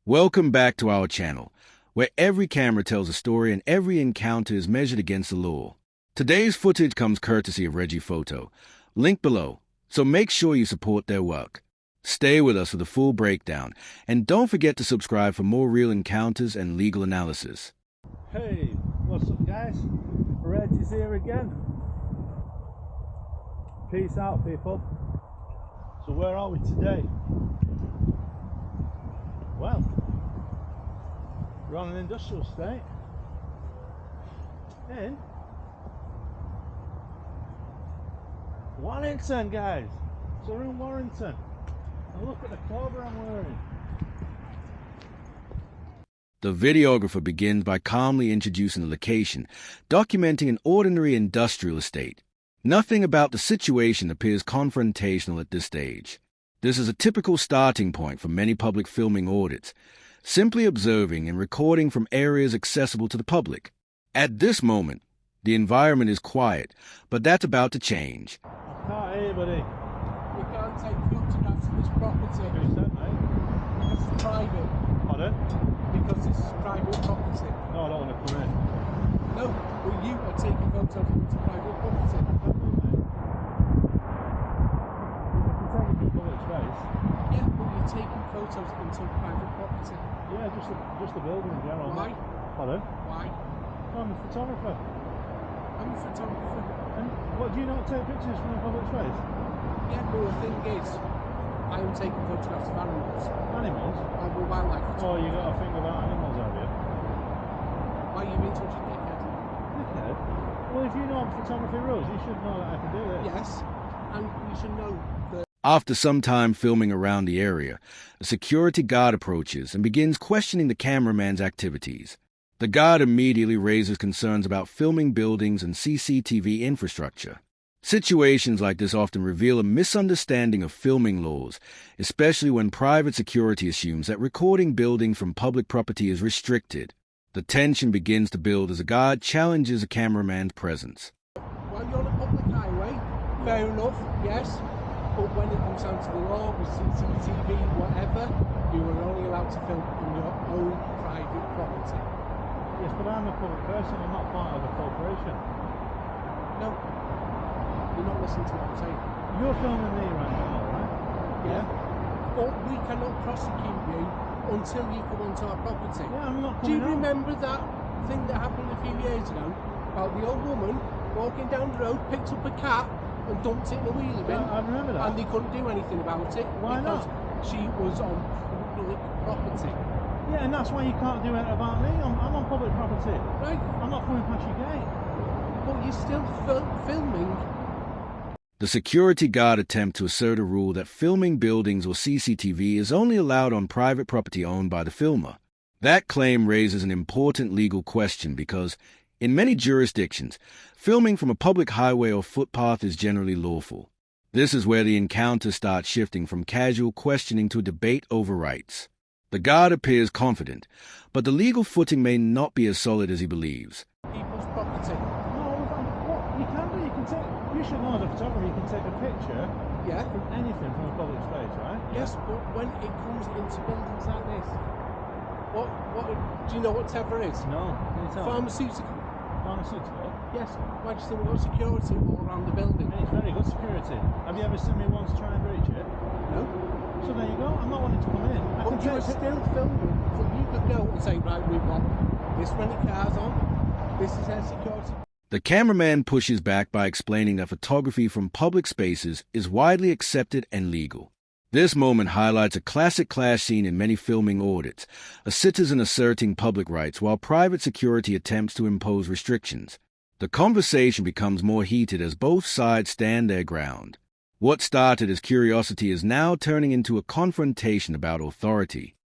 Welcome back to our channel, where every camera tells a story and every encounter is measured against the law. Today's footage comes courtesy of Reggie Photo, link below, so make sure you support their work. Stay with us for the full breakdown, and don't forget to subscribe for more real encounters and legal analysis. Hey, what's up guys? Reggie's here again. Peace out people. So where are we today? Well, we're on an industrial estate in Warrington, guys. So we're in Warrington, and look at the clover I'm wearing. The videographer begins by calmly introducing the location, documenting an ordinary industrial estate. Nothing about the situation appears confrontational at this stage. This is a typical starting point for many public filming audits, simply observing and recording from areas accessible to the public. At this moment, the environment is quiet, but that's about to change. I can't hear you, buddy. We can't take photographs of this property. Who's that, mate? Because it's private. Pardon? Because this is private property. No, I don't want to come in. No, well you are taking photos of this private property. Yeah, but you're taking photos into private property. Yeah, just the building in general. Why? Pardon? Why? I'm a photographer. I'm a photographer. And what, do you not take pictures from a public space? Yeah, but the thing is, I am taking photographs of animals. Animals? I'm a wildlife Oh, photographer. you got a thing about animals, have you? Why are you being such a dickhead? Dickhead? Well, if you know photography rules, you should know that I can do this. Yes, and you should know that. After some time filming around the area, a security guard approaches and begins questioning the cameraman's activities. The guard immediately raises concerns about filming buildings and CCTV infrastructure. Situations like this often reveal a misunderstanding of filming laws, especially when private security assumes that recording buildings from public property is restricted. The tension begins to build as a guard challenges a cameraman's presence. Well, you're on a public highway, fair enough, yes. But when it comes down to the law, with CCTV, whatever, you are only allowed to film on your own private property. Yes, but I'm a public person, I'm not part of a corporation. No, you're not listening to what I'm saying. You're filming me right now, right? Yeah. But we cannot prosecute you until you come onto our property. Yeah, I'm not Do you coming out. remember that thing that happened a few years ago about the old woman walking down the road, picked up a cat and dumped it in a wheelie bin? Yeah, I remember that. And they couldn't do anything about it. Why because not? she was on public property. Yeah, and that's why you can't do it about me. I'm on public property. Right. I'm not coming past your gate. But you're still filming. The security guard attempts to assert a rule that filming buildings or CCTV is only allowed on private property owned by the filmer. That claim raises an important legal question because, in many jurisdictions, filming from a public highway or footpath is generally lawful. This is where the encounter starts shifting from casual questioning to a debate over rights. The guard appears confident, but the legal footing may not be as solid as he believes. People's property. No, what you can do, you can take. You should know as a photographer, you can take a picture. Yeah. From anything from a public space, right? Yes, but when it comes into buildings like this, what do you know what Tether is? No. Can you tell? Pharmaceutical. Pharmaceutical. Yes. Why do you think we've got security all around the building? And it's very good security. Have you ever seen me once try and breach it? No. So there you go. I'm not wanting to come in. I But can you are take still filming. So you could go and say, right, we've got this many cars on. This is our security. The cameraman pushes back by explaining that photography from public spaces is widely accepted and legal. This moment highlights a classic clash seen in many filming audits, a citizen asserting public rights while private security attempts to impose restrictions. The conversation becomes more heated as both sides stand their ground. What started as curiosity is now turning into a confrontation about authority.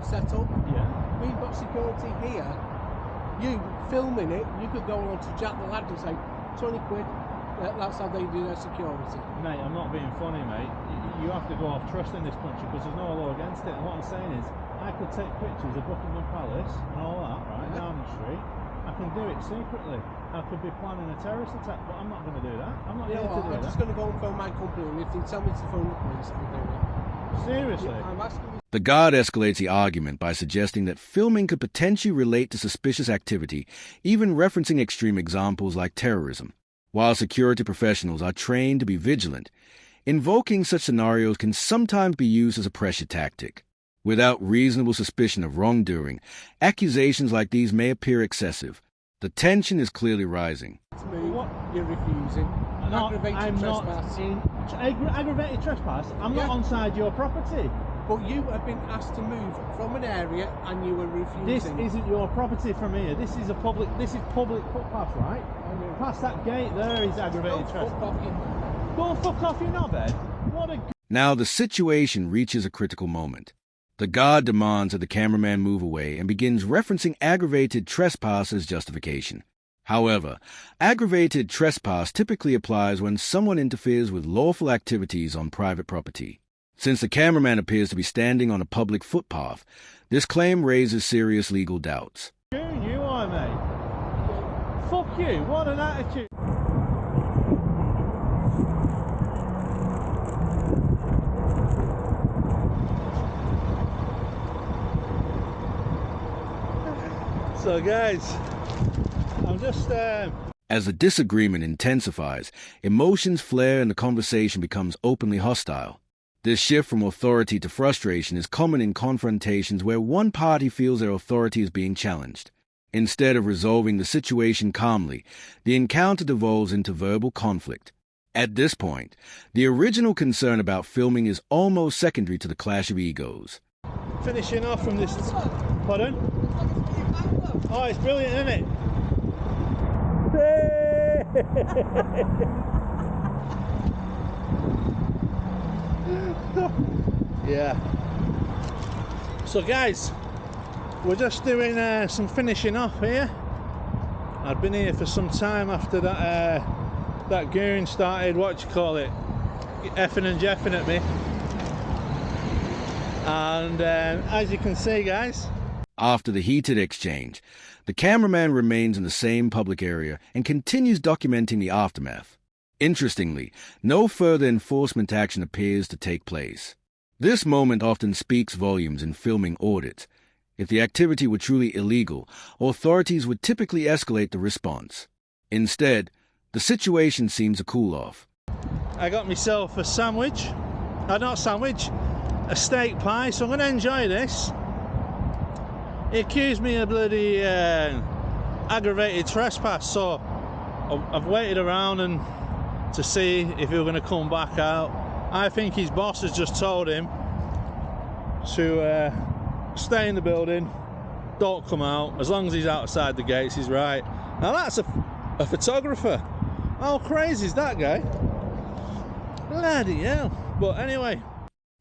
Set up. Yeah. We've got security here. You filming it, you could go on to Jack the Lad and say, 20 quid, that's how they do their security. Mate, I'm not being funny, mate. You have to go off trust in this country because there's no law against it. And what I'm saying is, I could take pictures of Buckingham Palace and all that, right, Yeah. down the street. I can do it secretly. I could be planning a terrorist attack, but I'm not going to do that. I'm not You here know to what, do I'm that. just going to go and phone my company, and if they tell me to phone the police, I'll do it. Seriously? I'm asking you. The guard escalates the argument by suggesting that filming could potentially relate to suspicious activity, even referencing extreme examples like terrorism. While security professionals are trained to be vigilant, invoking such scenarios can sometimes be used as a pressure tactic. Without reasonable suspicion of wrongdoing, accusations like these may appear excessive. The tension is clearly rising. What? You're refusing. I'm not in aggravated trespass. I'm not on side your property. But you have been asked to move from an area and you were refusing. This isn't your property from here. This is public footpath, right? Past that gate there is aggravated trespass. Go fuck off, you knobhead. What a... Now the situation reaches a critical moment. The guard demands that the cameraman move away and begins referencing aggravated trespass as justification. However, aggravated trespass typically applies when someone interferes with lawful activities on private property. Since the cameraman appears to be standing on a public footpath, this claim raises serious legal doubts. You are, mate. Fuck you, what an attitude. So guys, I'm just... As the disagreement intensifies, emotions flare and the conversation becomes openly hostile. This shift from authority to frustration is common in confrontations where one party feels their authority is being challenged. Instead of resolving the situation calmly, the encounter devolves into verbal conflict. At this point, the original concern about filming is almost secondary to the clash of egos. Finishing off from this... Pardon? Oh, it's brilliant, isn't it? Yeah. So guys, we're just doing some finishing off here. I've been here for some time after that goon started, effing and jeffing at me. And as you can see, guys, after the heated exchange, the cameraman remains in the same public area and continues documenting the aftermath. Interestingly, no further enforcement action appears to take place. This moment often speaks volumes in filming audits. If the activity were truly illegal, authorities would typically escalate the response. Instead, the situation seems to cool off. I got myself a sandwich. A steak pie, so I'm going to enjoy this. He accused me of bloody aggravated trespass, so I've waited around and to see if he was going to come back out. I think his boss has just told him to stay in the building, don't come out, as long as he's outside the gates, he's right. Now that's a photographer. How crazy is that guy? Bloody hell. But anyway.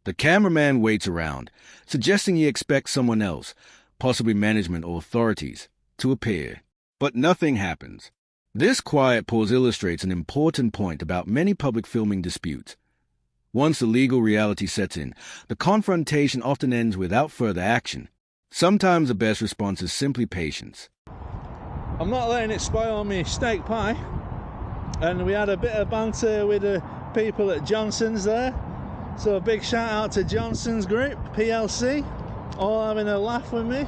The cameraman waits around, suggesting he expects someone else, possibly management or authorities, to appear. But nothing happens. This quiet pause illustrates an important point about many public filming disputes. Once the legal reality sets in, the confrontation often ends without further action. Sometimes the best response is simply patience. I'm not letting it spoil me steak pie. And we had a bit of banter with the people at Johnson's there. So a big shout out to Johnson's Group, PLC, all having a laugh with me.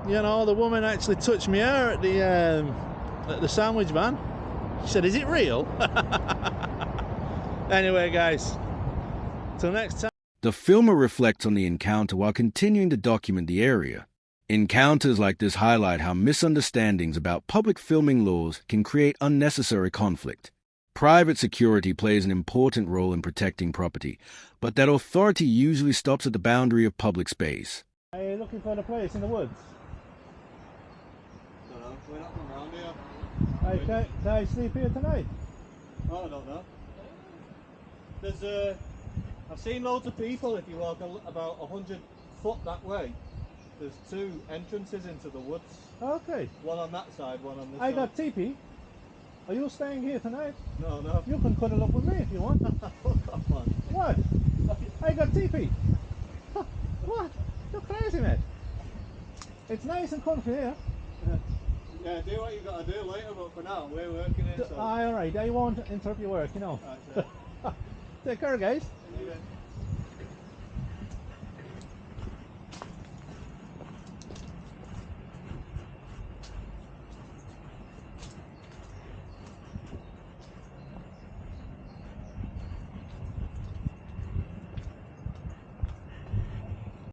You know, the woman actually touched me hair at the sandwich van. She said, "Is it real?" Anyway, guys, till next time. The filmer reflects on the encounter while continuing to document the area. Encounters like this highlight how misunderstandings about public filming laws can create unnecessary conflict. Private security plays an important role in protecting property, but that authority usually stops at the boundary of public space. Are you looking for a place in the woods? No, we're not from around here. Hey, can I sleep here tonight? Oh, I don't know. There's I've seen loads of people. If you walk about 100 foot that way, there's two entrances into the woods. Okay. One on that side, one on this I side. got teepee. Are you staying here tonight? No, no. You can cuddle up with me if you want. Fuck off, man. What? I got teepee. What? You're crazy, mate. It's nice and comfy here. Yeah, do what you got to do later, but for now, we're working here. So. Alright, I won't interrupt your work, you know. Right, Take care, guys.